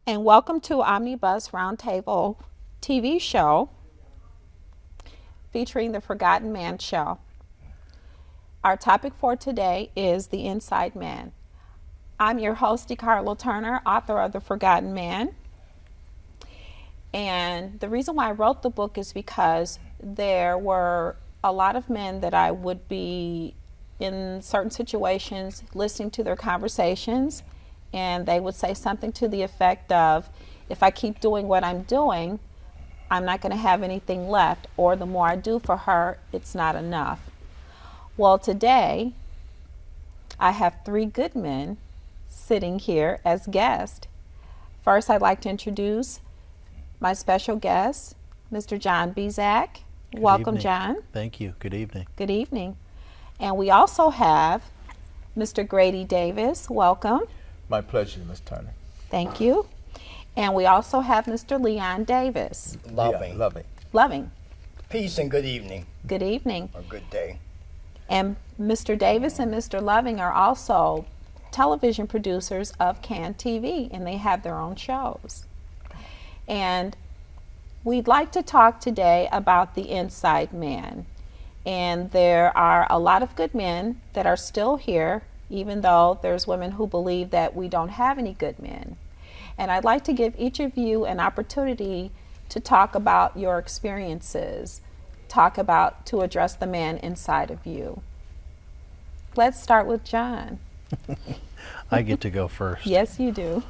and welcome to Omnibus Roundtable TV show featuring the Forgotten Man show. Our topic for today is the Inside Man. I'm your host, Decarlo Turner, author of The Forgotten Man. And the reason why I wrote the book is because there were a lot of men that I would be in certain situations listening to their conversations, and they would say something to the effect of, if I keep doing what I'm doing, I'm not going to have anything left, or the more I do for her, it's not enough. Well, today I have three good men sitting here as guests. First, I'd like to introduce my special guest, Mr. John Bezak. Welcome, evening. John. Thank you. Good evening. Good evening. And we also have Mr. Grady Davis. Welcome. My pleasure, Ms. Turner. Thank you. And we also have Mr. Leon Davis. Loving. Yeah, loving. Loving. Peace and good evening, Good evening. or good day. And Mr. Davis and Mr. Loving are also television producers of Can TV, and they have their own shows. And we'd like to talk today about the inside man. And there are a lot of good men that are still here, even though there's women who believe that we don't have any good men. And I'd like to give each of you an opportunity to talk about your experiences, to address the man inside of you. Let's start with John. I get to go first. Yes, you do.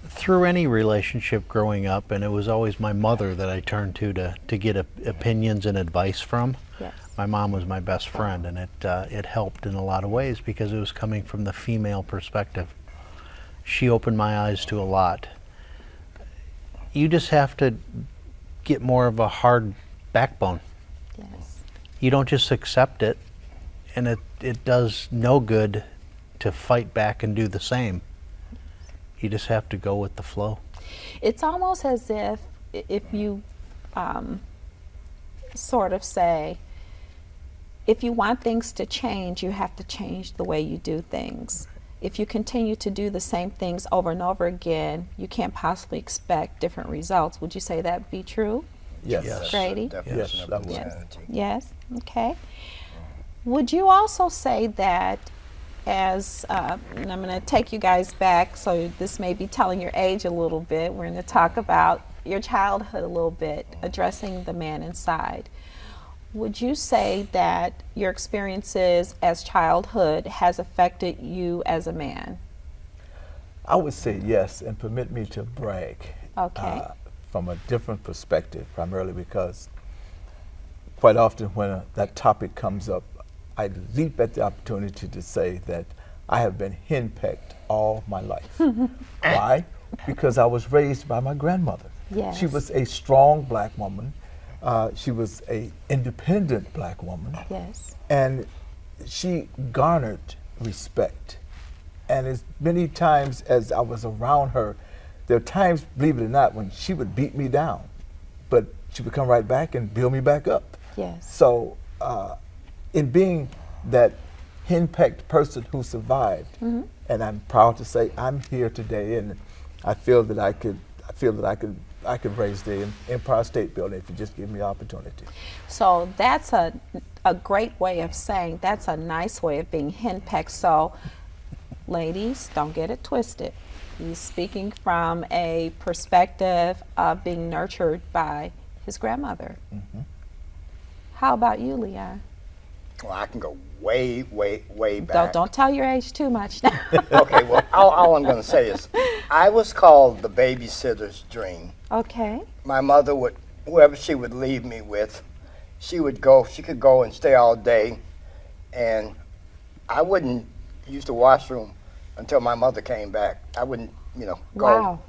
Through any relationship growing up, and it was always my mother that I turned to get opinions and advice from. Yes. My mom was my best friend, and it helped in a lot of ways because it was coming from the female perspective. She opened my eyes to a lot. You just have to get more of a hard backbone. Yes. You don't just accept it, and it does no good to fight back and do the same. You just have to go with the flow. It's almost as if you sort of say, if you want things to change, you have to change the way you do things. If you continue to do the same things over and over again, you can't possibly expect different results. Would you say that be true? Yes. Yes. Grady? Definition Yes, of that was- insanity. Yes. Okay. Would you also say that as, and I'm going to take you guys back, so this may be telling your age a little bit. We're going to talk about your childhood a little bit, addressing the man inside. Would you say that your experiences as childhood has affected you as a man? I would say yes, and permit me to brag. Okay. From a different perspective, primarily because quite often when that topic comes up, I leap at the opportunity to say that I have been henpecked all my life. Why? Because I was raised by my grandmother. Yes. She was a strong black woman. She was an independent black woman. Yes. And she garnered respect. And as many times as I was around her, there are times, believe it or not, when she would beat me down, but she would come right back and build me back up. Yes. So in being that henpecked person who survived, and I'm proud to say I'm here today, and I feel that I could raise the Empire State Building if you just give me the opportunity. So that's a great way of saying, that's a nice way of being henpecked. So ladies, don't get it twisted. He's speaking from a perspective of being nurtured by his grandmother. How about you, Leon? Well, I can go way, way, way back. Don't tell your age too much now. Okay, well, all I'm going to say is I was called the babysitter's dream. Okay. My mother would, whoever she would leave me with, she could go and stay all day, and I wouldn't use the washroom until my mother came back. I wouldn't, go.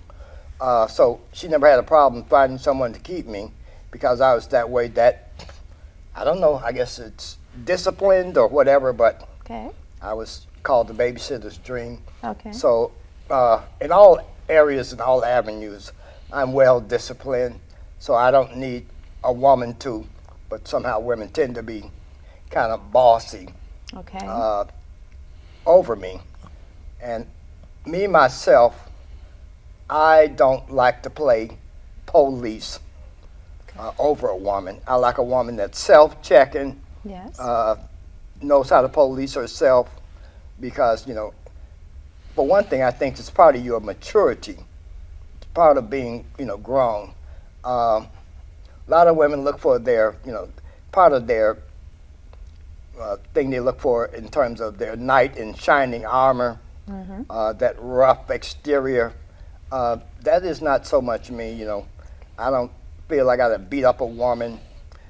Wow. So she never had a problem finding someone to keep me because I was that way. I don't know, I guess it's disciplined or whatever, but Okay. I was called the babysitter's dream. Okay. So in all areas and all avenues, I'm well disciplined, so I don't need a woman to, but somehow women tend to be kind of bossy Okay. over me. And me, myself, I don't like to play police over a woman. I like a woman that's self-checking, Yes. knows how to police herself, because, for one thing, I think it's part of your maturity. It's part of being, grown. A lot of women look for their, part of their thing they look for in terms of their knight in shining armor, that rough exterior. That is not so much me, I don't feel I gotta beat up a woman.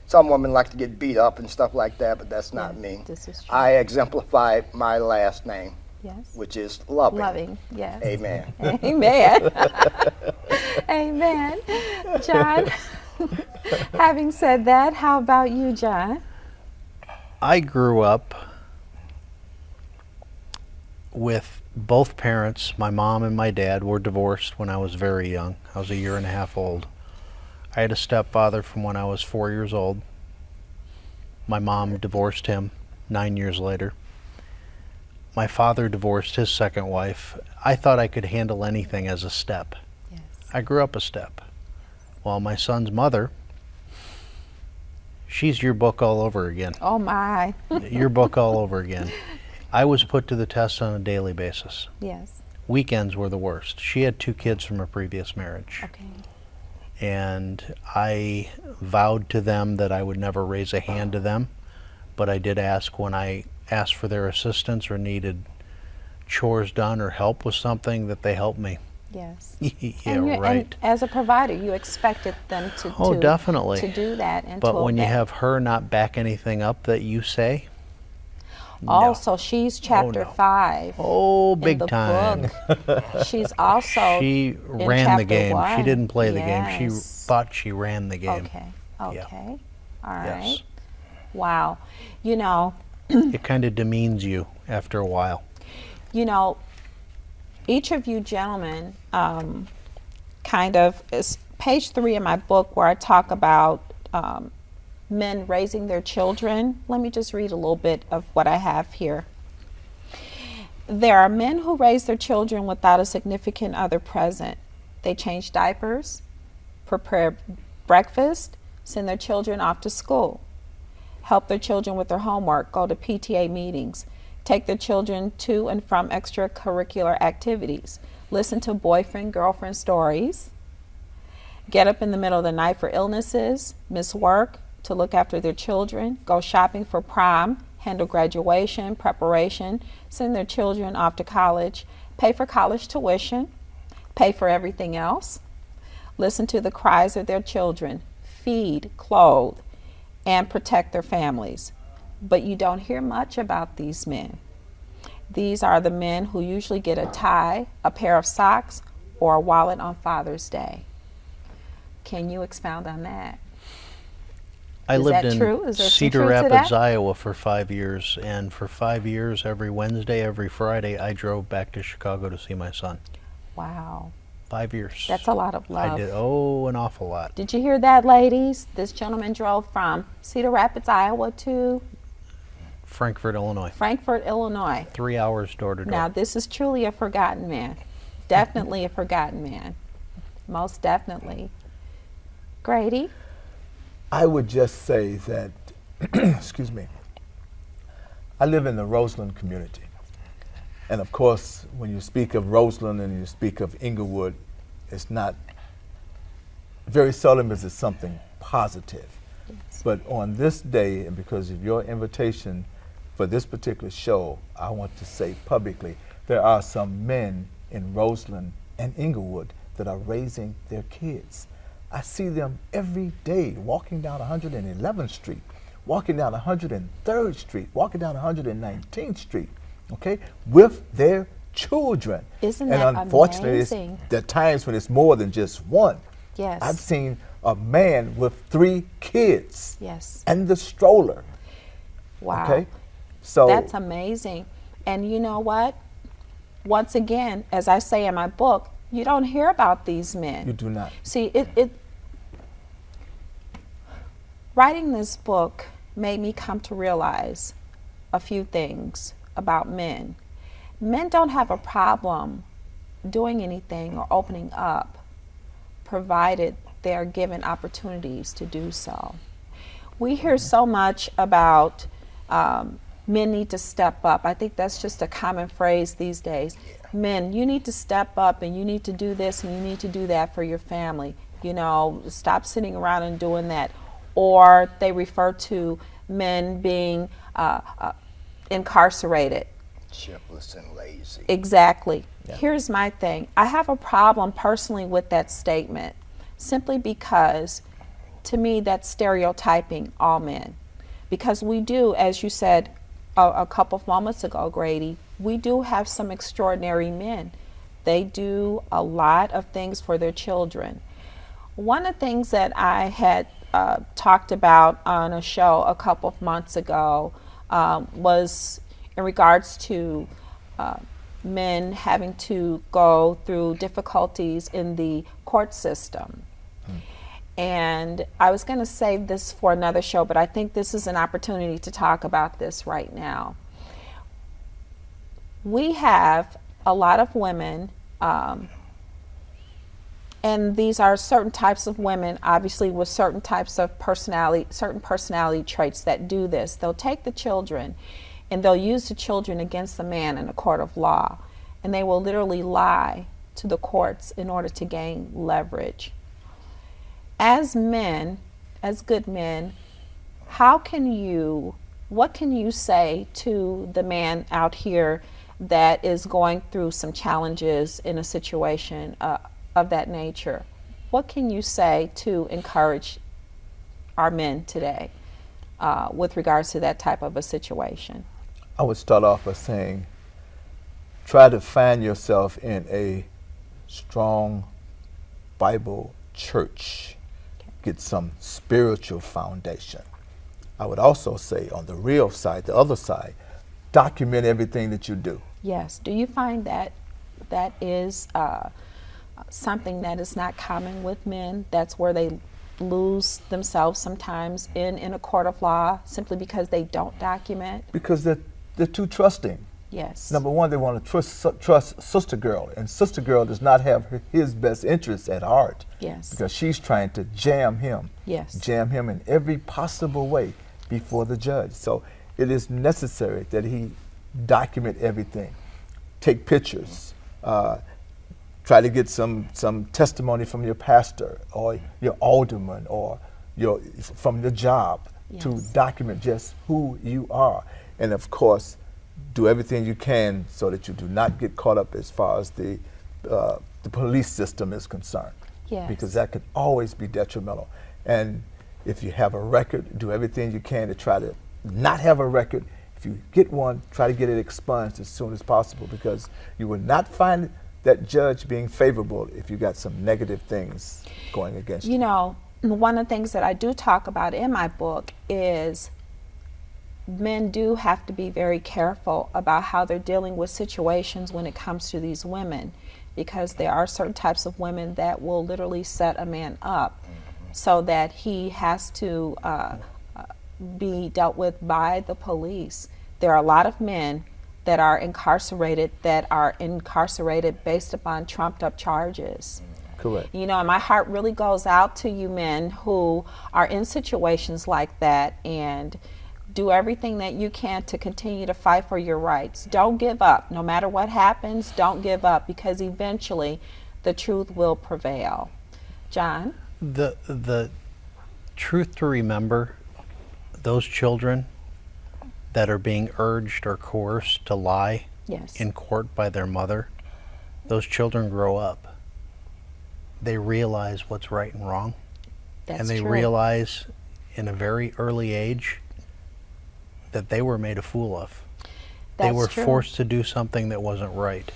Some women like to get beat up and stuff like that, but that's not me. This is true. I exemplify my last name, Yes. which is loving. Loving. Yes. Amen. Amen. Amen. John, having said that, how about you, John? I grew up with both parents. My mom and my dad were divorced when I was very young. I was a year and a half old. I had a stepfather from when I was 4 years old. My mom divorced him 9 years later. My father divorced his second wife. I thought I could handle anything as a step. Yes. I grew up a step. Well, my son's mother, she's your book all over again. Oh my. Your book all over again. I was put to the test on a daily basis. Yes. Weekends were the worst. She had 2 kids from a previous marriage. Okay. And I vowed to them that I would never raise a hand to them, but I did ask when I asked for their assistance or needed chores done or help with something that they help me. Yes. Yeah, right. And as a provider, you expected them to definitely. to do that and But to when you obey. have her not back anything up that you say, Also, she's chapter no. 5. oh, big in the time. book. She's also She ran chapter the game. 1. She didn't play the game. She Yes. thought she ran the game. Okay. Yeah. Okay. All right. Yes. Wow. It kind of demeans you after a while. Each of you gentlemen kind of is page 3 in my book where I talk about men raising their children. Let me just read a little bit of what I have here. There are men who raise their children without a significant other present. They change diapers, prepare breakfast, send their children off to school, help their children with their homework, go to PTA meetings, take their children to and from extracurricular activities, listen to boyfriend, girlfriend stories, get up in the middle of the night for illnesses, miss work to look after their children, go shopping for prom, handle graduation, preparation, send their children off to college, pay for college tuition, pay for everything else, listen to the cries of their children, feed, clothe, and protect their families. But you don't hear much about these men. These are the men who usually get a tie, a pair of socks, or a wallet on Father's Day. Can you expound on that? I Is lived that in true? Is there some Cedar truth to Rapids, that? Iowa for 5 years, and for 5 years, every Wednesday, every Friday, I drove back to Chicago to see my son. Wow. 5 years. That's a lot of love. I did, an awful lot. Did you hear that, ladies? This gentleman drove from Cedar Rapids, Iowa to Frankfort, Illinois. Frankfort, Illinois. 3 hours door to door. Now, this is truly a forgotten man. Definitely a forgotten man. Most definitely. Grady? I would just say that, excuse me, I live in the Roseland community. And of course, when you speak of Roseland and you speak of Inglewood, it's not, very seldom is it something positive. Yes. But on this day, and because of your invitation for this particular show, I want to say publicly, there are some men in Roseland and Inglewood that are raising their kids. I see them every day walking down 111th Street, walking down 103rd Street, walking down 119th Street, okay, with their children. Isn't and that unfortunately, amazing? there are times when it's more than just one. Yes. I've seen a man with 3 kids Yes. and the stroller. Wow. Okay, so That's amazing. And you know what? Once again, as I say in my book, you don't hear about these men. you do not. See, writing this book made me come to realize a few things about men. Men don't have a problem doing anything or opening up, provided they are given opportunities to do so. We hear so much about men need to step up. I think that's just a common phrase these days. Men, you need to step up and you need to do this and you need to do that for your family. You know, stop sitting around and doing that. Or they refer to men being incarcerated. Shiftless and lazy. Exactly. Yeah. Here's my thing. I have a problem personally with that statement, simply because to me that's stereotyping all men. Because we do, as you said a couple of moments ago, Grady, we do have some extraordinary men. They do a lot of things for their children. One of the things that I had talked about on a show a couple of months ago was in regards to men having to go through difficulties in the court system. And I was going to save this for another show, but I think this is an opportunity to talk about this right now. We have a lot of women, and these are certain types of women, obviously with certain types of certain personality traits that do this. They'll take the children and they'll use the children against the man in a court of law, and they will literally lie to the courts in order to gain leverage. As men, as good men, what can you say to the man out here that is going through some challenges in a situation of that nature? What can you say to encourage our men today with regards to that type of a situation? I would start off by saying, try to find yourself in a strong Bible church. Get some spiritual foundation. I would also say on the real side, the other side, document everything that you do. Yes. Do you find that that is something that is not common with men? That's where they lose themselves sometimes in a court of law simply because they don't document? Because they're too trusting. Yes. Number one, they want to trust Sister Girl, and Sister Girl does not have his best interests at heart. Yes. Because she's trying to jam him. Yes. Jam him in every possible way before the judge. So it is necessary that he document everything. Take pictures. Try to get some testimony from your pastor or your alderman or from the job. Yes. To document just who you are. And of course, do everything you can so that you do not get caught up as far as the police system is concerned. Yes. Because that could always be detrimental. And if you have a record, do everything you can to try to not have a record. If you get one, try to get it expunged as soon as possible, because you will not find that judge being favorable if you got some negative things going against you. You know, one of the things that I do talk about in my book is men do have to be very careful about how they're dealing with situations when it comes to these women, because there are certain types of women that will literally set a man up so that he has to be dealt with by the police. There are a lot of men that are incarcerated based upon trumped up charges. Correct. You know, and my heart really goes out to you men who are in situations like that, and do everything that you can to continue to fight for your rights. Don't give up. No matter what happens, don't give up, because eventually the truth will prevail. John? The truth to remember, those children that are being urged or coerced to lie Yes. in court by their mother, those children grow up. They realize what's right and wrong. That's and they true. realize in a very early age that they were made a fool of. They That's were true. forced to do something that wasn't right.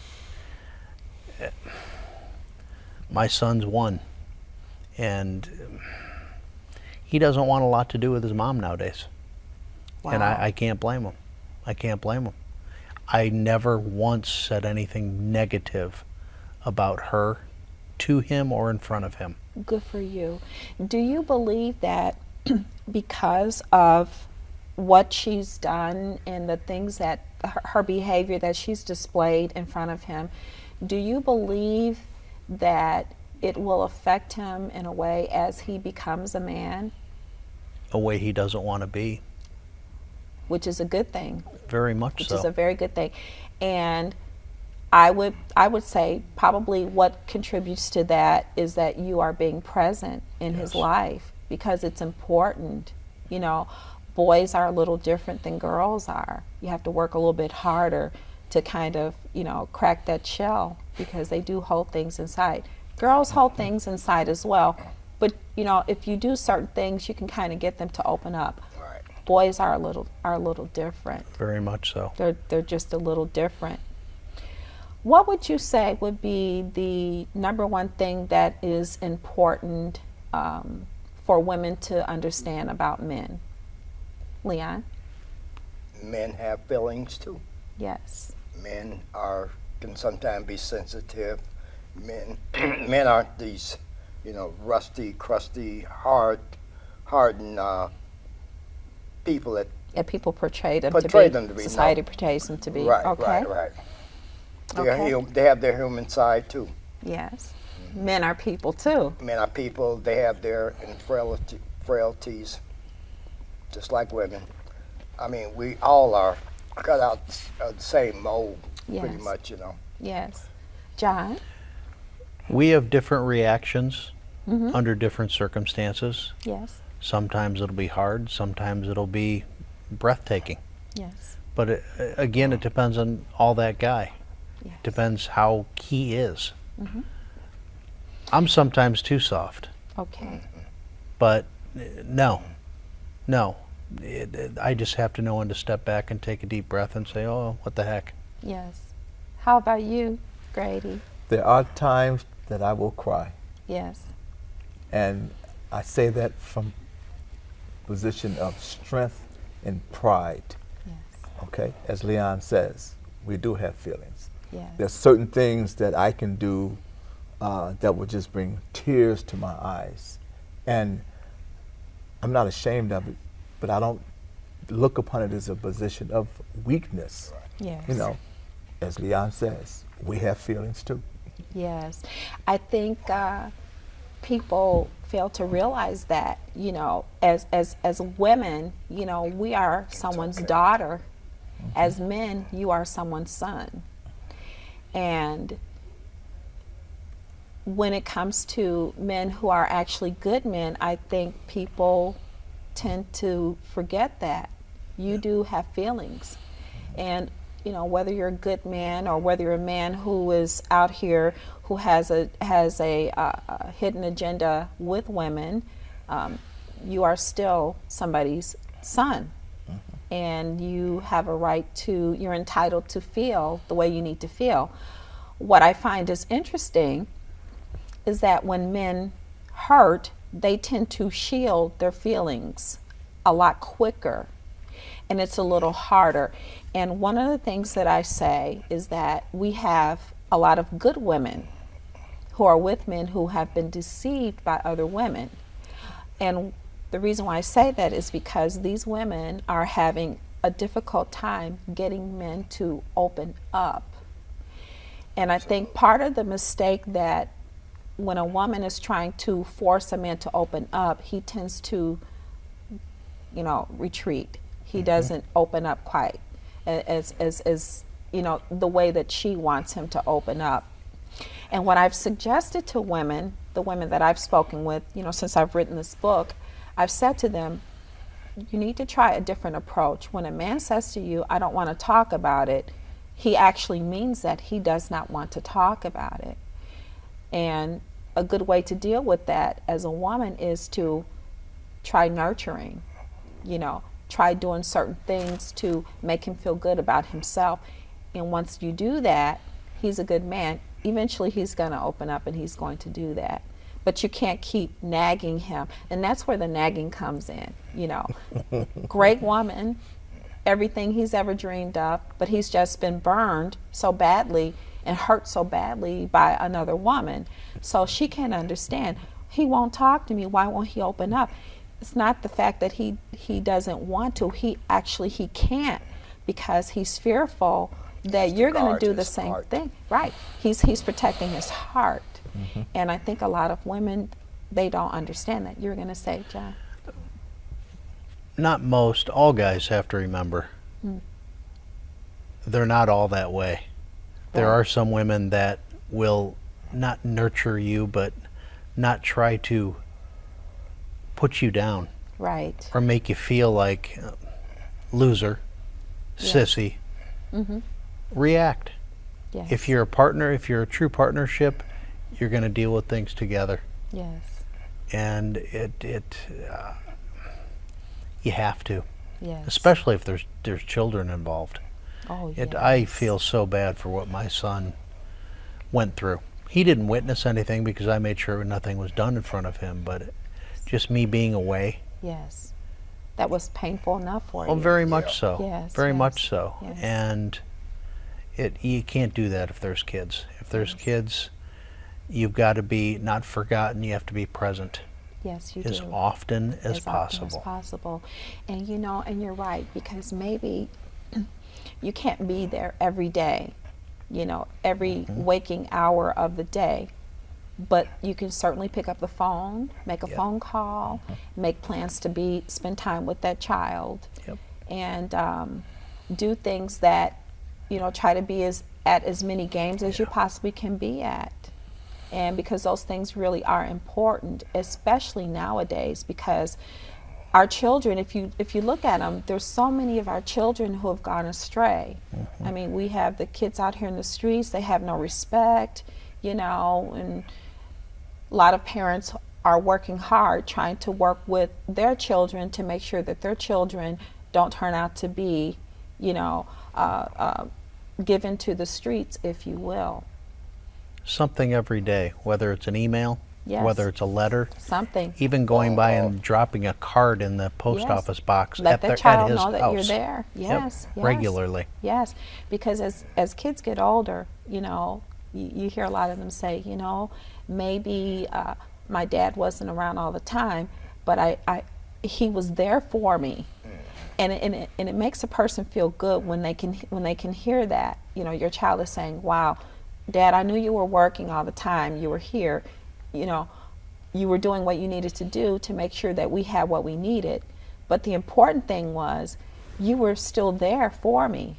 My son's one, and he doesn't want a lot to do with his mom nowadays. Wow. And I can't blame him. I can't blame him. I never once said anything negative about her to him or in front of him. Good for you. Do you believe that because of what she's done and the things that her behavior that she's displayed in front of him, do you believe that it will affect him in a way as he becomes a man, A way he doesn't want to be. which is a good thing? Very much Which so. is a very good thing. And I would say probably what contributes to that is that you are being present in his Yes. life, because it's important. You know, boys are a little different than girls are. You have to work a little bit harder to kind of, you know, crack that shell, because they do hold things inside. Girls hold things inside as well, but you know, if you do certain things, you can kind of get them to open up. Right. Boys are a little different. Very much so. They're just a little different. What would you say would be the number one thing that is important for women to understand about men? Leon? Men have feelings too. Yes. Men can sometimes be sensitive. Men aren't these, you know, rusty, crusty, hardened people that And people portray them them to be. Society No. portrays them to be. Right, Okay. right. Okay. They have their human side too. Yes. Men are people too. Men are people. They have their frailties, just like women. I mean, we all are cut out of the same mold, pretty Yes. much, you know. Yes. John? We have different reactions under different circumstances. Yes. Sometimes it'll be hard, sometimes it'll be breathtaking. Yes. But again, it depends on all that guy. Yes. Depends how he is. I'm sometimes too soft, Okay. but no. I just have to know when to step back and take a deep breath and say, oh, what the heck. Yes. How about you, Grady? There are times that I will cry, Yes. and I say that from a position of strength and pride. Yes. Okay, as Leon says, we do have feelings. Yes. There's certain things that I can do that will just bring tears to my eyes, and I'm not ashamed of it, but I don't look upon it as a position of weakness. Yes. You know, as Leon says, we have feelings too. Yes. I think people fail to realize that, you know, as women, you know, we are someone's daughter. As men, you are someone's son. And when it comes to men who are actually good men, I think people tend to forget that. You do have feelings. And you know, whether you're a good man or whether you're a man who is out here who has a hidden agenda with women, you are still somebody's son, and you have a right to. You're entitled to feel the way you need to feel. What I find is interesting is that when men hurt, they tend to shield their feelings a lot quicker, and it's a little harder. And one of the things that I say is that we have a lot of good women who are with men who have been deceived by other women. And the reason why I say that is because these women are having a difficult time getting men to open up. And I think part of the mistake that when a woman is trying to force a man to open up, he tends to, you know, retreat. He doesn't open up quite as you know, the way that she wants him to open up. And what I've suggested to women, the women that I've spoken with, you know, since I've written this book, I've said to them, you need to try a different approach. When a man says to you, I don't want to talk about it, he actually means that he does not want to talk about it. And a good way to deal with that as a woman is to try nurturing, you know, try doing certain things to make him feel good about himself. And once you do that, he's a good man. Eventually he's going to open up and he's going to do that. But you can't keep nagging him. And that's where the nagging comes in, you know. Great woman, everything he's ever dreamed of, but he's just been burned so badly and hurt so badly by another woman. So she can't understand. He won't talk to me. Why won't he open up? It's not the fact that he doesn't want to. He can't, because he's fearful that you're going guard to do the his same heart. thing. Right. He's protecting his heart. And I think a lot of women, they don't understand that. You're going to say, John? Not most, all guys have to remember they're not all that way. There Right. are some women that will not nurture you, but not try to put you down Right. or make you feel like loser, Yes. sissy. React. Yes. If you're a partner, if you're a true partnership, you're going to deal with things together, Yes. and you have to, Yes. especially if there's children involved. Oh, yes. I feel so bad for what my son went through. He didn't witness anything because I made sure nothing was done in front of him, but just me being away. Yes. That was painful enough for you. Oh, very much so. Yes, Very yes, much so. yes. And you can't do that if there's kids. If there's kids, you've got to be not forgotten. You have to be present Yes, you as do. often as As often possible. as possible. And you know, and you're right, because maybe you can't be there every day, you know, every waking hour of the day. But you can certainly pick up the phone, make a Yep. phone call, make plans to spend time with that child, Yep. and do things that, you know, try to be at as many games as you possibly can be at. And because those things really are important, especially nowadays, because our children, if you look at them, there's so many of our children who have gone astray. I mean, we have the kids out here in the streets, they have no respect, you know, and a lot of parents are working hard trying to work with their children to make sure that their children don't turn out to be, you know, given to the streets, if you will. Something every day, whether it's an email, Yes. whether it's a letter, Something. even going by and dropping a card in the post Yes. office box Let at the child his know that house. you're there. Yep. Yes, yes. Regularly. Yes, because as kids get older, you know, you hear a lot of them say, you know, maybe my dad wasn't around all the time, but he was there for me. And it makes a person feel good when they can hear that. You know, your child is saying, "Wow, Dad, I knew you were working all the time. You were here. You know, you were doing what you needed to do to make sure that we had what we needed. But the important thing was, you were still there for me."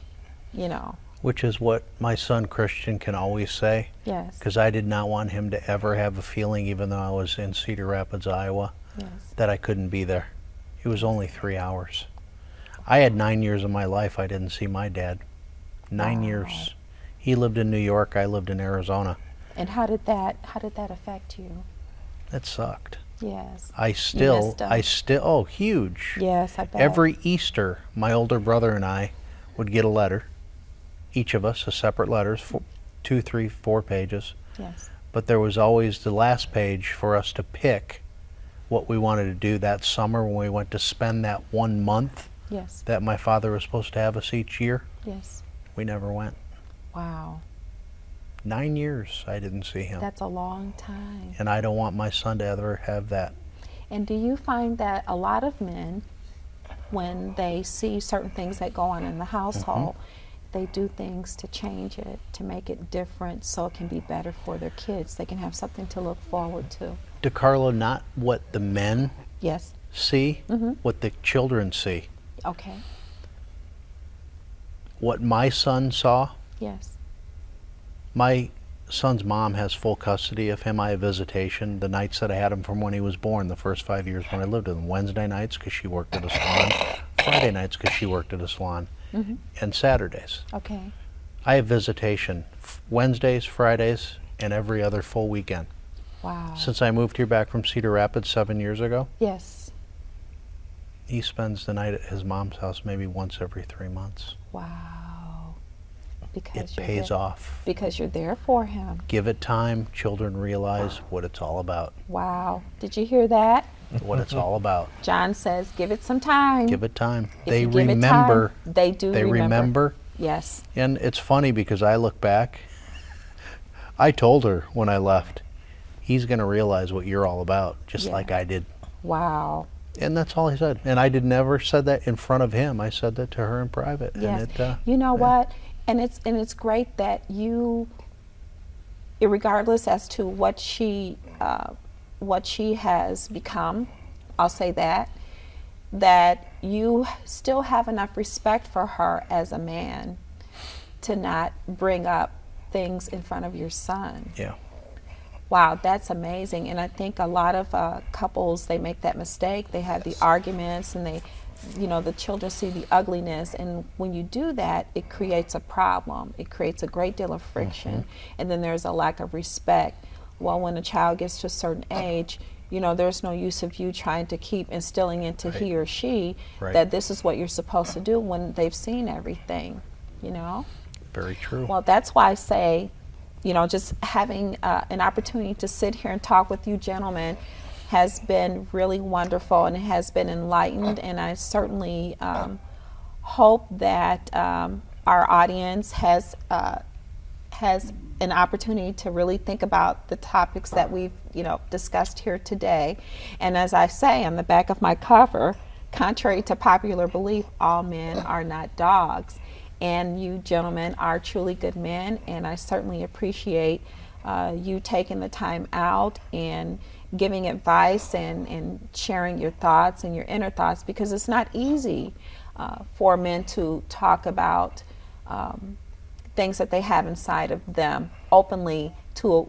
You know. Which is what my son Christian can always say. Yes. Because I did not want him to ever have a feeling, even though I was in Cedar Rapids, Iowa, Yes. that I couldn't be there. It was only 3 hours. I had 9 years of my life I didn't see my dad. 9 Wow. years. He lived in New York, I lived in Arizona. And how did that affect you? That sucked. Yes. I missed him. oh, huge. Yes, I bet. Every Easter, my older brother and I would get a letter, each of us, a separate letters, 2, 3, 4 pages. Yes. But there was always the last page for us to pick what we wanted to do that summer when we went to spend that 1 month Yes. that my father was supposed to have us each year. Yes. We never went. Wow. 9 years I didn't see him. That's a long time. And I don't want my son to ever have that. And do you find that a lot of men, when they see certain things that go on in the household, they do things to change it, to make it different so it can be better for their kids? They can have something to look forward to. Decarlo, not what the men Yes. see, what the children see. Okay. What my son saw, Yes. my son's mom has full custody of him. I have visitation the nights that I had him from when he was born, the first 5 years when I lived with him. Wednesday nights because she worked at a salon, Friday nights because she worked at a salon, and Saturdays. Okay. I have visitation Wednesdays, Fridays, and every other full weekend. Wow. Since I moved here back from Cedar Rapids 7 years ago, Yes. he spends the night at his mom's house maybe once every 3 months. Wow. It Because you're pays there, off. because you're there for him. Give it time, children realize what it's all about. Wow. Did you hear that? What it's all about. John says, give it some time. Give it time. If They you give it remember. time, they do They remember. Yes. And it's funny because I look back, I told her when I left, he's going to realize what you're all about, just Yeah. like I did. Wow. And that's all he said. And I never said that in front of him. I said that to her in private. Yes. And You know yeah. what? And it's great that you, regardless as to what she has become, I'll say that you still have enough respect for her as a man to not bring up things in front of your son. Yeah. Wow, that's amazing. And I think a lot of couples, they make that mistake. They have the arguments, and they, the children see the ugliness. And when you do that, it creates a problem. It creates a great deal of friction. And then there's a lack of respect. Well, when a child gets to a certain age, there's no use of you trying to keep instilling into he or she that this is what you're supposed to do when they've seen everything, Very true. Well, that's why I say, just having an opportunity to sit here and talk with you gentlemen has been really wonderful, and it has been enlightened, and I certainly hope that our audience has an opportunity to really think about the topics that we've discussed here today. And as I say on the back of my cover, contrary to popular belief, all men are not dogs. And you gentlemen are truly good men, and I certainly appreciate you taking the time out and giving advice and sharing your thoughts and your inner thoughts, because it's not easy for men to talk about things that they have inside of them openly to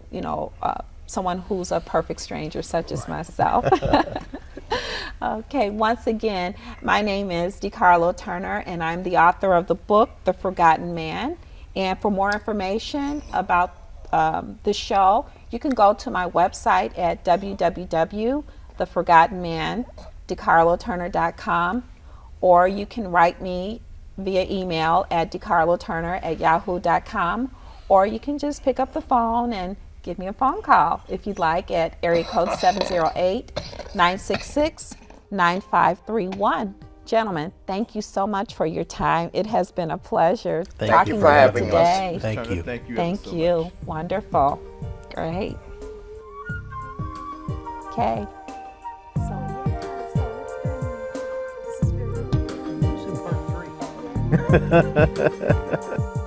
someone who's a perfect stranger such as myself. Okay, once again, my name is Decarlo Turner, and I'm the author of the book, The Forgotten Man. And for more information about the show, you can go to my website at www.theforgottenman.decarloturner.com, or you can write me via email at decarloturner@yahoo.com, or you can just pick up the phone and give me a phone call if you'd like at area code 708-966-9531. Gentlemen, thank you so much for your time. It has been a pleasure talking you for having with you today. us. Thank you. Thank you. Wonderful. Great. Okay. So This is part 3.